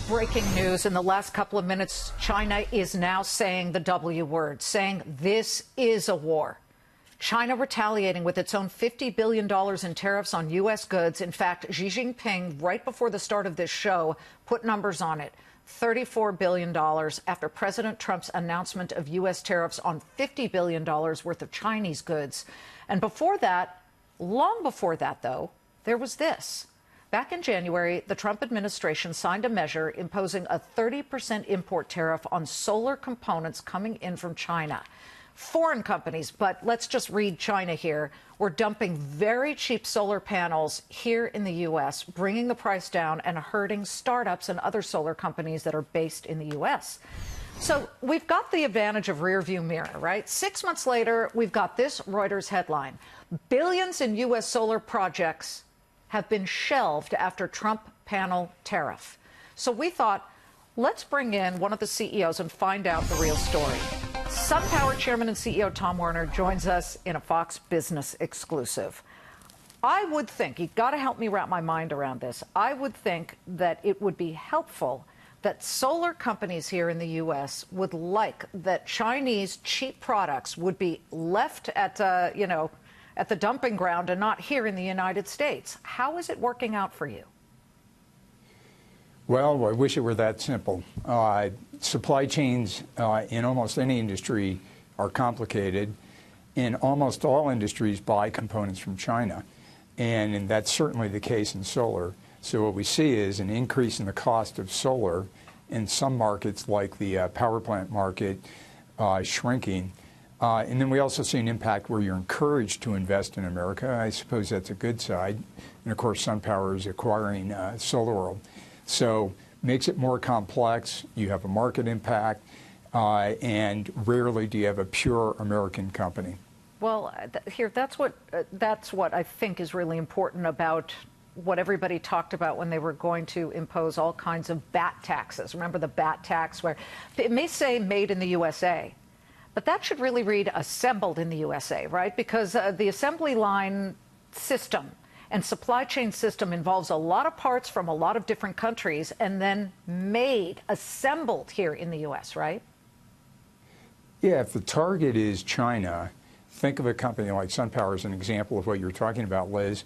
Breaking news in the last couple of minutes, China is now saying the W word, saying this is a war. China retaliating with its own $50 billion in tariffs on U.S. goods. In fact, Xi Jinping, right before the start of this show, put numbers on it. $34 billion after President Trump's announcement of U.S. tariffs on $50 billion worth of Chinese goods. And before that, long before that, though, there was this. Back in January, the Trump administration signed a measure imposing a 30% import tariff on solar components coming in from China. Foreign companies, but let's just read China here, were dumping very cheap solar panels here in the U.S., bringing the price down and hurting startups and other solar companies that are based in the U.S. So we've got the advantage of rearview mirror, right? 6 months later, we've got this Reuters headline. Billions in U.S. solar projects have been shelved after Trump panel tariff. So we thought, let's bring in one of the CEOs and find out the real story. Sunpower Chairman and CEO Tom Werner joins us in a Fox Business exclusive. I would think, you've got to help me wrap my mind around this, I would think that it would be helpful that solar companies here in the U.S. would like that Chinese cheap products would be left at, at the dumping ground and not here in the United States. How is it working out for you? Well, I wish it were that simple. Supply chains in almost any industry are complicated, and almost all industries buy components from China, and that's certainly the case in solar. So what we see is an increase in the cost of solar in some markets, like the power plant market, shrinking. And then we also see an impact where you're encouraged to invest in America. I suppose that's a good side. And of course, SunPower is acquiring SolarWorld. So makes it more complex. You have a market impact, and rarely do you have a pure American company. Well, that's what I think is really important about what everybody talked about when they were going to impose all kinds of VAT taxes. Remember the VAT tax, where it may say made in the USA. But that should really read assembled in the USA, right? Because the assembly line system and supply chain system involves a lot of parts from a lot of different countries and then made, assembled here in the U.S., right? Yeah, if the target is China, think of a company like SunPower as an example of what you're talking about, Liz,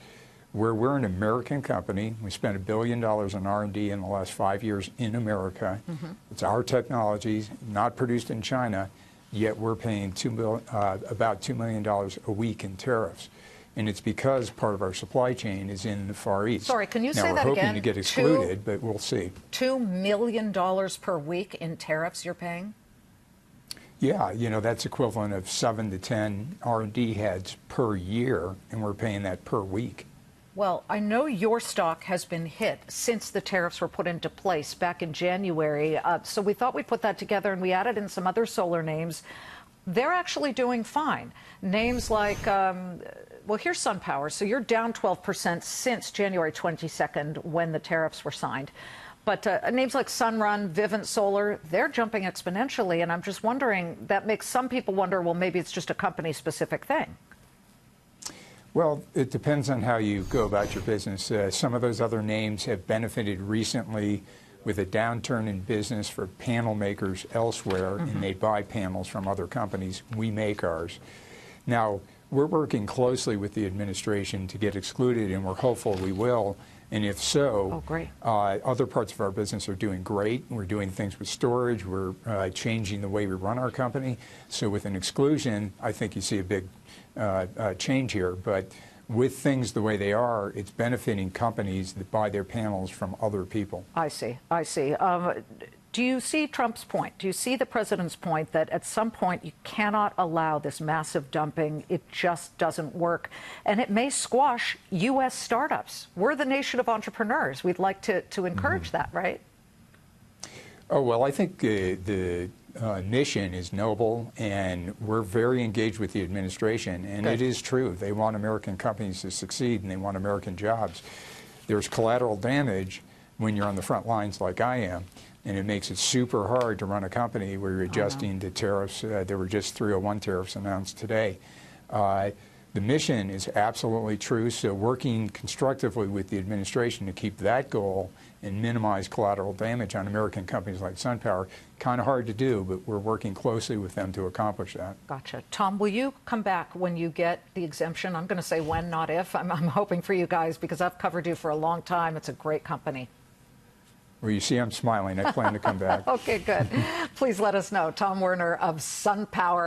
where we're an American company. We spent $1 billion in R&D in the last 5 years in America. Mm-hmm. It's our technologies, not produced in China. Yet we're paying about $2 million a week in tariffs. And it's because part of our supply chain is in the Far East. Sorry, can you say that again? Now, we're hoping to get excluded, but we'll see. $2 million per week in tariffs you're paying? Yeah, that's equivalent of 7 to 10 R&D heads per year, and we're paying that per week. Well, I know your stock has been hit since the tariffs were put into place back in January. So we thought we'd put that together, and we added in some other solar names. They're actually doing fine. Names like, well, here's SunPower. So you're down 12% since January 22nd when the tariffs were signed. But names like Sunrun, Vivint Solar, they're jumping exponentially. And I'm just wondering, that makes some people wonder, well, maybe it's just a company-specific thing. Well, it depends on how you go about your business. Some of those other names have benefited recently with a downturn in business for panel makers elsewhere, mm-hmm. and they buy panels from other companies. We make ours. Now, we're working closely with the administration to get excluded, and we're hopeful we will. And if so, other parts of our business are doing great. We're doing things with storage. We're changing the way we run our company. So with an exclusion, I think you see a big change here. But with things the way they are, it's benefiting companies that buy their panels from other people. I see. I see. Do you see Trump's point? Do you see the president's point that at some point you cannot allow this massive dumping? It just doesn't work. And it may squash U.S. startups. We're the nation of entrepreneurs. We'd like to encourage that, right? Oh, well, I think the mission is noble, and we're very engaged with the administration. And Good. It is true. They want American companies to succeed, and they want American jobs. There's collateral damage when you're on the front lines like I am. And it makes it super hard to run a company where you're adjusting to tariffs. There were just 301 tariffs announced today. the mission is absolutely true, so working constructively with the administration to keep that goal and minimize collateral damage on American companies like Sunpower, kind of hard to do, but we're working closely with them to accomplish that. Gotcha. Tom, will you come back when you get the exemption? I'm going to say when, not if. I'm hoping for you guys because I've covered you for a long time. It's a great company. Well, you see I'm smiling. I plan to come back. Okay, good. Please let us know. Tom Werner of Sunpower.